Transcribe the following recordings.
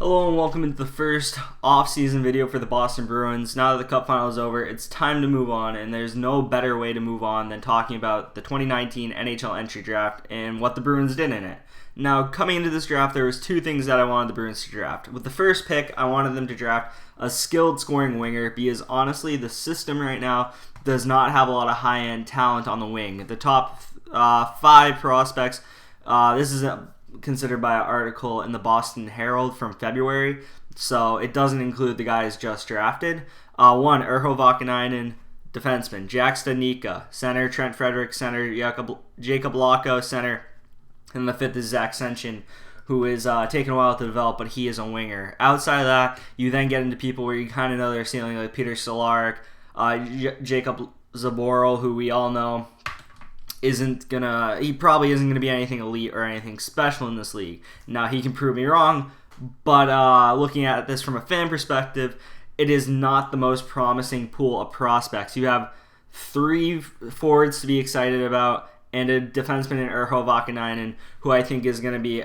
Hello and welcome into the first off-season video for the Boston Bruins. Now that the Cup final is over, it's time to move on, and there's no better way to move on than talking about the 2019 NHL entry draft and what the Bruins did in it. Now, coming into this draft, there was two things that I wanted the Bruins to draft. With the first pick, I wanted them to draft a skilled scoring winger because honestly, the system right now does not have a lot of high-end talent on the wing. The top five prospects, this is considered by an article in the Boston Herald from February, so it doesn't include the guys just drafted. One, Urho Vakanainen, defenseman. Jack Studnicka, center. Trent Frederick, center. Jacob Lacko, center. And the fifth is Zach Senyshyn, who is taking a while to develop, but he is a winger. Outside of that, you then get into people where you kind of know their ceiling, like Peter Cehlarik, Jacob Zaboral, who we all know he probably isn't gonna be anything elite or anything special in this league. Now, he can prove me wrong, but looking at this from a fan perspective, it is not the most promising pool of prospects. You have three forwards to be excited about and a defenseman in Urho Vakanainen, who I think is going to be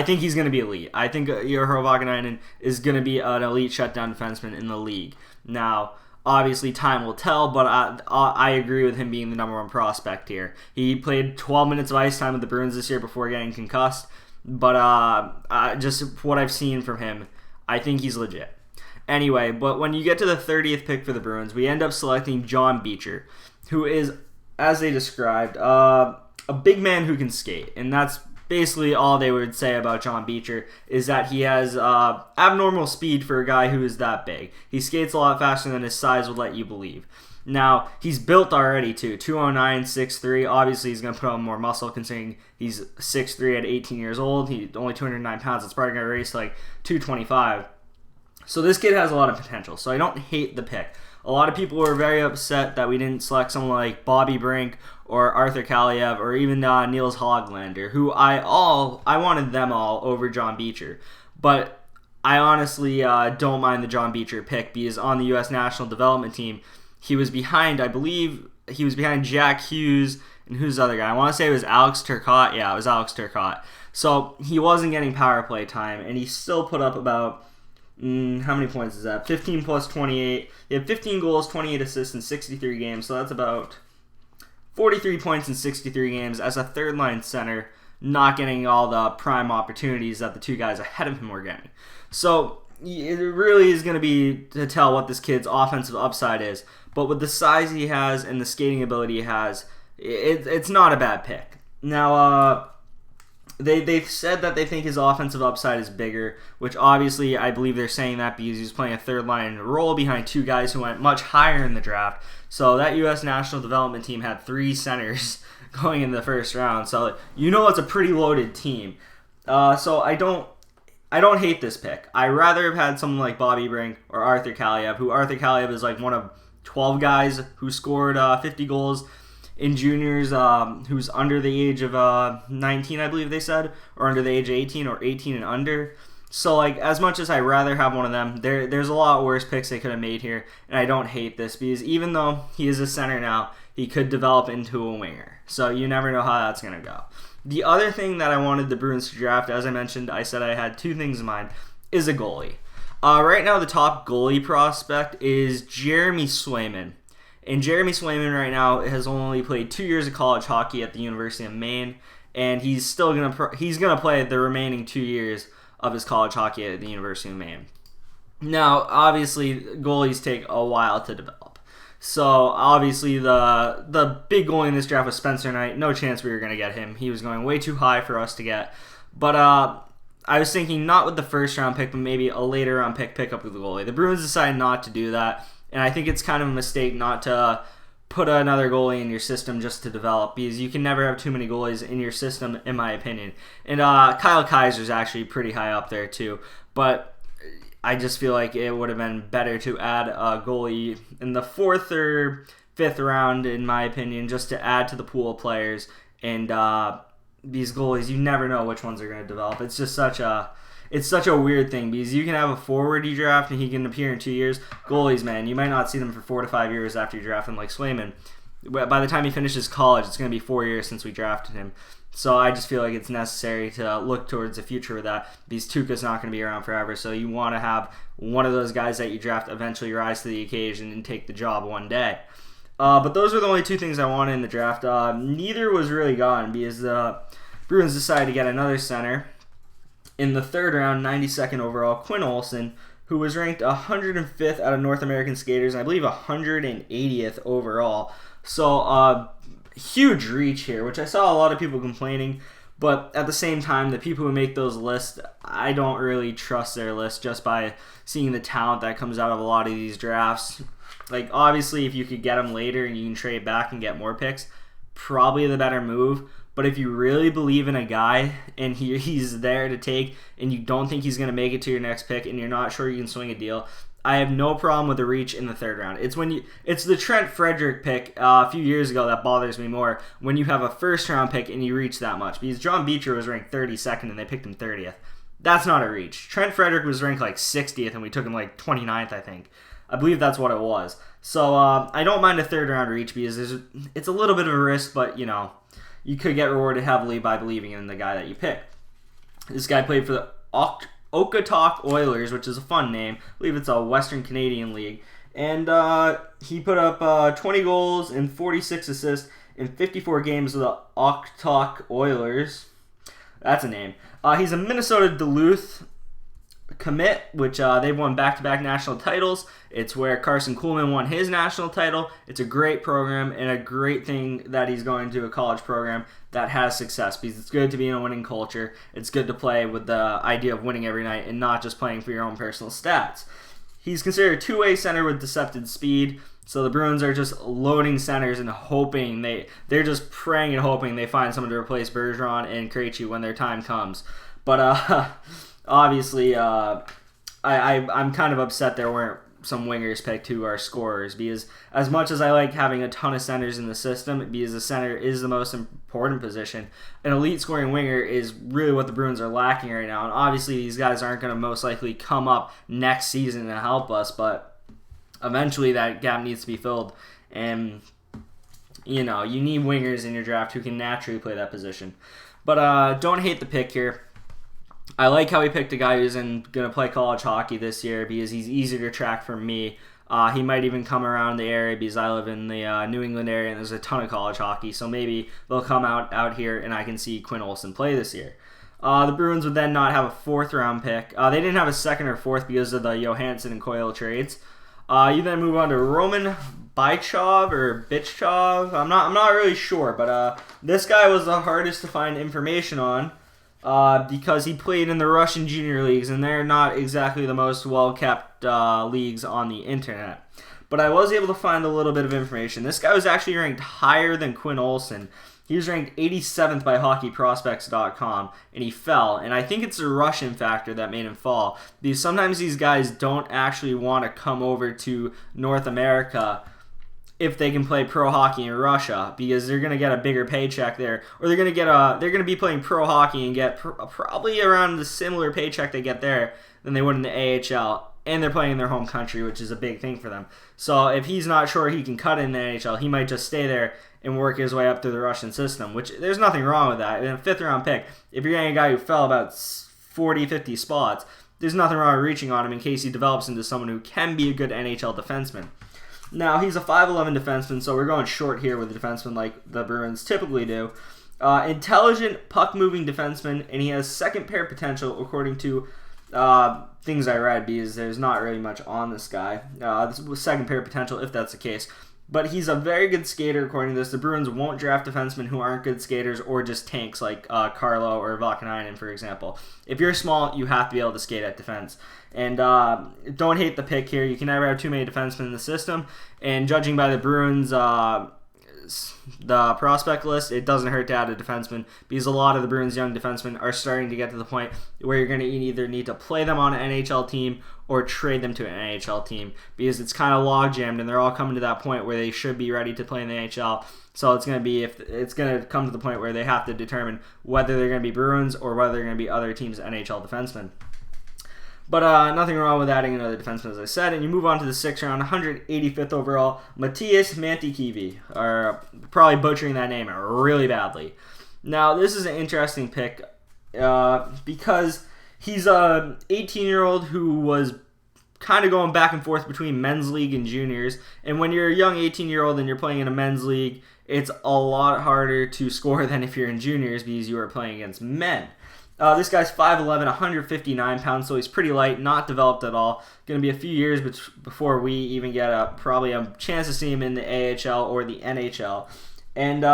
he's going to be elite. I think Urho Vakanainen is going to be an elite shutdown defenseman in the league. Now, obviously, time will tell, but I agree with him being the number one prospect here. He played 12 minutes of ice time with the Bruins this year before getting concussed, but just what I've seen from him, I think he's legit. Anyway, but when you get to the 30th pick for the Bruins, we end up selecting John Beecher, who is, as they described, a big man who can skate, and that's basically all they would say about John Beecher, is that he has abnormal speed for a guy who is that big. He skates a lot faster than his size would let you believe. Now, he's built already too, 209, 6'3". Obviously, he's going to put on more muscle considering he's 6'3" at 18 years old. He's only 209 pounds. It's probably going to race like 225. So this kid has a lot of potential, so I don't hate the pick. A lot of people were very upset that we didn't select someone like Bobby Brink or Arthur Kaliev or even Niels Hoglander, who I wanted them all over John Beecher. But I honestly don't mind the John Beecher pick because on the U.S. national development team, he was behind, I believe, Jack Hughes and who's the other guy? I want to say it was Alex Turcotte. Yeah, it was Alex Turcotte. So he wasn't getting power play time, and he still put up about how many points is that? 15 plus 28. He had 15 goals, 28 assists in 63 games, so that's about 43 points in 63 games as a third-line center, not getting all the prime opportunities that the two guys ahead of him were getting. So it really is going to be to tell what this kid's offensive upside is, but with the size he has and the skating ability he has, it's not a bad pick. Now, They've said that they think his offensive upside is bigger, which obviously I believe they're saying that because he's playing a third-line role behind two guys who went much higher in the draft. So that U.S. national development team had three centers going in the first round. So you know it's a pretty loaded team. So I don't hate this pick. I rather have had someone like Bobby Brink or Arthur Kaliev, who Arthur Kaliev is like one of 12 guys who scored 50 goals in juniors, who's under the age of 19, I believe they said, or under the age of 18 or 18 and under. So, like, as much as I'd rather have one of them, there's a lot worse picks they could have made here, and I don't hate this because even though he is a center now, he could develop into a winger. So you never know how that's going to go. The other thing that I wanted the Bruins to draft, as I mentioned, I said I had two things in mind, is a goalie. Right now, the top goalie prospect is Jeremy Swayman. And Jeremy Swayman right now has only played 2 years of college hockey at the University of Maine, and he's still gonna play the remaining 2 years of his college hockey at the University of Maine. Now, obviously, goalies take a while to develop. So obviously, the big goalie in this draft was Spencer Knight. No chance we were gonna get him. He was going way too high for us to get. But I was thinking not with the first round pick, but maybe a later round pick up with the goalie. The Bruins decided not to do that. And I think it's kind of a mistake not to put another goalie in your system just to develop because you can never have too many goalies in your system, in my opinion. And Kyle Kaiser's actually pretty high up there too. But I just feel like it would have been better to add a goalie in the fourth or fifth round, in my opinion, just to add to the pool of players. And these goalies, you never know which ones are going to develop. It's just such a weird thing because you can have a forward you draft and he can appear in 2 years. Goalies, man, you might not see them for 4 to 5 years after you draft him like Swayman. By the time he finishes college, it's going to be 4 years since we drafted him. So I just feel like it's necessary to look towards the future with that, because Tuukka's not going to be around forever. So you want to have one of those guys that you draft eventually rise to the occasion and take the job one day. But those were the only two things I wanted in the draft. Neither was really gone, because the Bruins decided to get another center in the third round, 92nd overall, Quinn Olson, who was ranked 105th out of North American skaters, and I believe 180th overall. So huge reach here, which I saw a lot of people complaining, but at the same time, the people who make those lists, I don't really trust their list just by seeing the talent that comes out of a lot of these drafts. Like, obviously, if you could get them later and you can trade back and get more picks, probably the better move. But if you really believe in a guy and he's there to take, and you don't think he's going to make it to your next pick, and you're not sure you can swing a deal, I have no problem with the reach in the third round. It's the Trent Frederick pick a few years ago that bothers me more, when you have a first round pick and you reach that much. Because John Beecher was ranked 32nd and they picked him 30th. That's not a reach. Trent Frederick was ranked like 60th and we took him like 29th, I think. I believe that's what it was. So I don't mind a third round reach, because it's a little bit of a risk, but you could get rewarded heavily by believing in the guy that you pick. This guy played for the Okotoks Oilers, which is a fun name. I believe it's a Western Canadian league. And he put up 20 goals and 46 assists in 54 games with the Okotoks Oilers. That's a name. He's a Minnesota Duluth commit, which they've won back-to-back national titles. It's where Carson Kuhlman won his national title. It's a great program, and a great thing that he's going to a college program that has success, because it's good to be in a winning culture. It's good to play with the idea of winning every night and not just playing for your own personal stats. He's considered a two-way center with deceptive speed, so the Bruins are just loading centers and hoping they're just praying and hoping they find someone to replace Bergeron and Krejci when their time comes. But obviously, I'm kind of upset there weren't some wingers picked who are scorers, because as much as I like having a ton of centers in the system, because the center is the most important position, an elite scoring winger is really what the Bruins are lacking right now. And obviously, these guys aren't going to most likely come up next season to help us, but eventually that gap needs to be filled. And you need wingers in your draft who can naturally play that position. But don't hate the pick here. I like how he picked a guy who's going to play college hockey this year, because he's easier to track for me. He might even come around the area, because I live in the New England area and there's a ton of college hockey. So maybe they'll come out here and I can see Quinn Olson play this year. The Bruins would then not have a fourth round pick. They didn't have a second or fourth because of the Johansson and Coyle trades. You then move on to Roman Bychov or Bichov. I'm not really sure, but this guy was the hardest to find information on. Because he played in the Russian junior leagues, and they're not exactly the most well-kept leagues on the internet. But I was able to find a little bit of information. This guy was actually ranked higher than Quinn Olson. He was ranked 87th by HockeyProspects.com, and he fell. And I think it's the Russian factor that made him fall, because sometimes these guys don't actually want to come over to North America if they can play pro hockey in Russia, because they're going to get a bigger paycheck there, or they're going to be playing pro hockey and get probably around the similar paycheck they get there than they would in the AHL, and they're playing in their home country, which is a big thing for them. So if he's not sure he can cut in the NHL, he might just stay there and work his way up through the Russian system, which there's nothing wrong with that. In a fifth round pick, if you're getting a guy who fell about 40, 50 spots, there's nothing wrong with reaching on him in case he develops into someone who can be a good NHL defenseman. Now, he's a 5'11 defenseman, so we're going short here with the defenseman like the Bruins typically do. Intelligent, puck-moving defenseman, and he has second pair potential according to things I read, because there's not really much on this guy. This was second pair potential, if that's the case. But he's a very good skater according to this. The Bruins won't draft defensemen who aren't good skaters or just tanks like Carlo or Vakanainen, for example. If you're small, you have to be able to skate at defense. And don't hate the pick here. You can never have too many defensemen in the system. And judging by the Bruins' the prospect list, it doesn't hurt to add a defenseman, because a lot of the Bruins' young defensemen are starting to get to the point where you're going to either need to play them on an NHL team or trade them to an NHL team, because it's kind of log-jammed and they're all coming to that point where they should be ready to play in the NHL. So it's going to come to the point where they have to determine whether they're going to be Bruins or whether they're going to be other teams' NHL defensemen. But nothing wrong with adding another defenseman, as I said. And you move on to the 6th round, 185th overall, Matthias Mantikivi. Or probably butchering that name really badly. Now, this is an interesting pick because he's a 18-year-old who was kind of going back and forth between men's league and juniors. And when you're a young 18-year-old and you're playing in a men's league, it's a lot harder to score than if you're in juniors because you are playing against men. This guy's 5'11", 159 pounds, so he's pretty light, not developed at all. Going to be a few years before we even get probably a chance to see him in the AHL or the NHL. And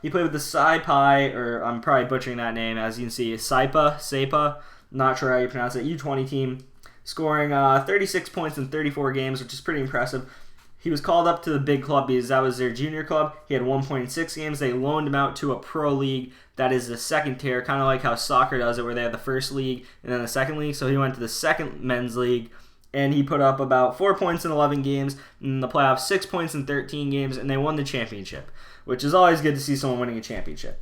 he played with the Saipai, or I'm probably butchering that name, as you can see, Saipa, not sure how you pronounce it, U20 team, scoring 36 points in 34 games, which is pretty impressive. He was called up to the big club because that was their junior club. He had 1.6 games. They loaned him out to a pro league that is the second tier, kind of like how soccer does it, where they have the first league and then the second league. So he went to the second men's league, and he put up about 4 points in 11 games. In the playoffs, 6 points in 13 games, and they won the championship, which is always good to see someone winning a championship.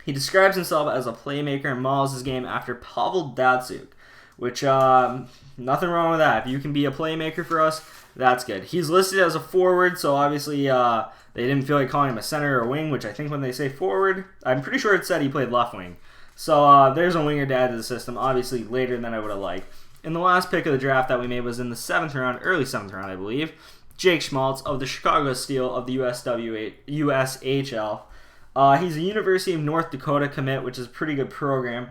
He describes himself as a playmaker and models his game after Pavel Datsyuk, which, nothing wrong with that. If you can be a playmaker for us, that's good. He's listed as a forward, so obviously they didn't feel like calling him a center or wing, which I think when they say forward, I'm pretty sure it said he played left wing. So there's a winger to add to the system, obviously later than I would have liked. And the last pick of the draft that we made was in the 7th round, early 7th round, I believe. Jake Schmaltz of the Chicago Steel of the USHL. He's a University of North Dakota commit, which is a pretty good program.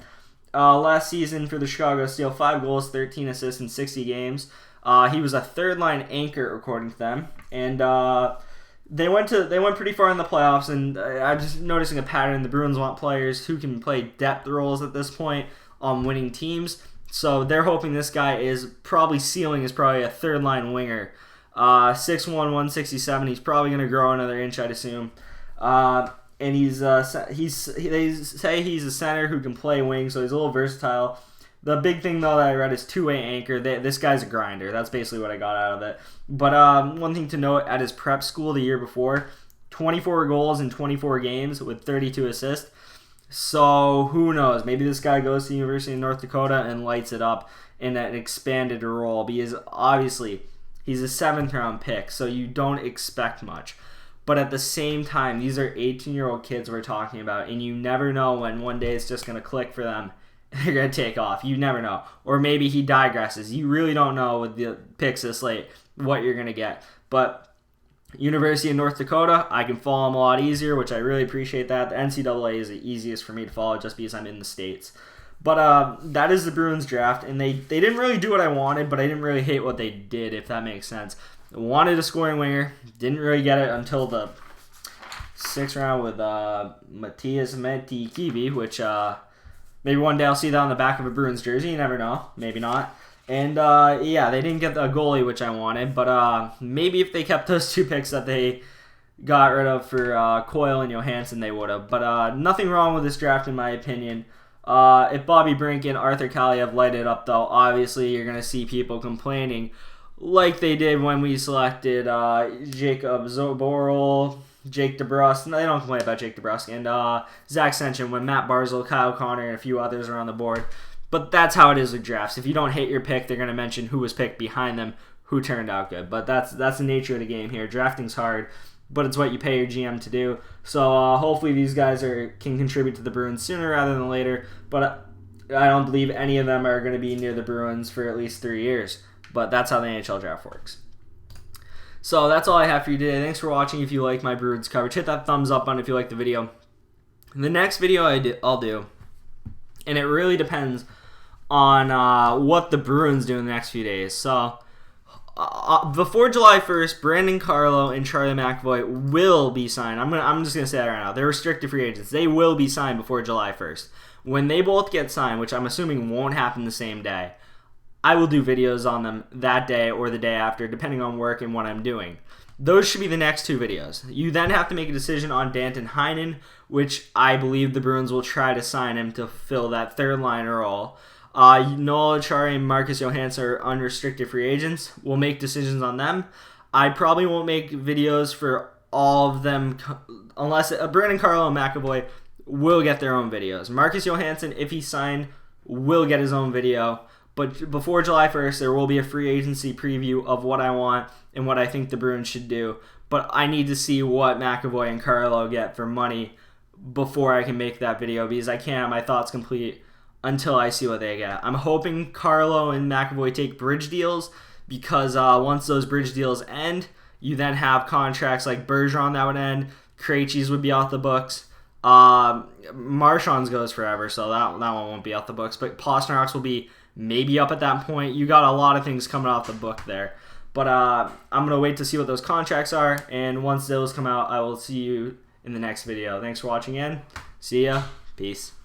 Last season for the Chicago Steel, 5 goals, 13 assists in 60 games. He was a third-line anchor, according to them, and they went pretty far in the playoffs. And I'm just noticing a pattern. The Bruins want players who can play depth roles at this point on winning teams. So they're hoping this guy is probably ceiling is probably a third-line winger. 6'1", 167. He's probably going to grow another inch, I'd assume. And they say he's a center who can play wing, so he's a little versatile. The big thing, though, that I read is two-way anchor. This guy's a grinder. That's basically what I got out of it. But one thing to note, at his prep school the year before, 24 goals in 24 games with 32 assists. So who knows? Maybe this guy goes to the University of North Dakota and lights it up in an expanded role, because obviously he's a 7th-round pick, so you don't expect much. But at the same time, these are 18-year-old kids we're talking about, and you never know when one day it's just going to click for them. They're going to take off. You never know. Or maybe he digresses. You really don't know with the picks this late what you're going to get. But University of North Dakota, I can follow them a lot easier, which I really appreciate that. The NCAA is the easiest for me to follow just because I'm in the States. But that is the Bruins draft, and they didn't really do what I wanted, but I didn't really hate what they did, if that makes sense. I wanted a scoring winger. Didn't really get it until the 6th round with Matthias Metikivi, which... maybe one day I'll see that on the back of a Bruins jersey. You never know. Maybe not. And, yeah, they didn't get the goalie, which I wanted. But maybe if they kept those 2 picks that they got rid of for Coyle and Johansson, they would have. But nothing wrong with this draft, in my opinion. If Bobby Brink and Arthur Kaliev light it up, though, obviously you're going to see people complaining like they did when we selected Jacob Zoboril, Jake DeBrusk. No, they don't complain about Jake DeBrusk. And Zach Senchen when Matt Barzal, Kyle Connor, and a few others are on the board. But that's how it is with drafts. If you don't hate your pick, they're going to mention who was picked behind them, who turned out good. But that's the nature of the game here. Drafting's hard, but it's what you pay your GM to do. So hopefully these guys can contribute to the Bruins sooner rather than later. But I don't believe any of them are going to be near the Bruins for at least 3 years. But that's how the NHL draft works. So that's all I have for you today. Thanks for watching. If you like my Bruins coverage, hit that thumbs up button if you like the video. The next video I'll do, and it really depends on what the Bruins do in the next few days. So before July 1st, Brandon Carlo and Charlie McAvoy will be signed. I'm just going to say that right now. They're restricted free agents. They will be signed before July 1st. When they both get signed, which I'm assuming won't happen the same day, I will do videos on them that day or the day after, depending on work and what I'm doing. Those should be the next 2 videos. You then have to make a decision on Danton Heinen, which I believe the Bruins will try to sign him to fill that third-line role. Noel Acciari and Marcus Johansson are unrestricted free agents. We'll make decisions on them. I probably won't make videos for all of them unless Brandon Carlo and McAvoy will get their own videos. Marcus Johansson, if he's signed, will get his own video. But before July 1st, there will be a free agency preview of what I want and what I think the Bruins should do. But I need to see what McAvoy and Carlo get for money before I can make that video because I can't have my thoughts complete until I see what they get. I'm hoping Carlo and McAvoy take bridge deals because once those bridge deals end, you then have contracts like Bergeron that would end. Krejci's would be off the books. Marchand's goes forever, so that one won't be off the books. But Pastrnak's will be maybe up at that point. You got a lot of things coming off the book there. But I'm going to wait to see what those contracts are. And once those come out, I will see you in the next video. Thanks for watching in. See ya. Peace.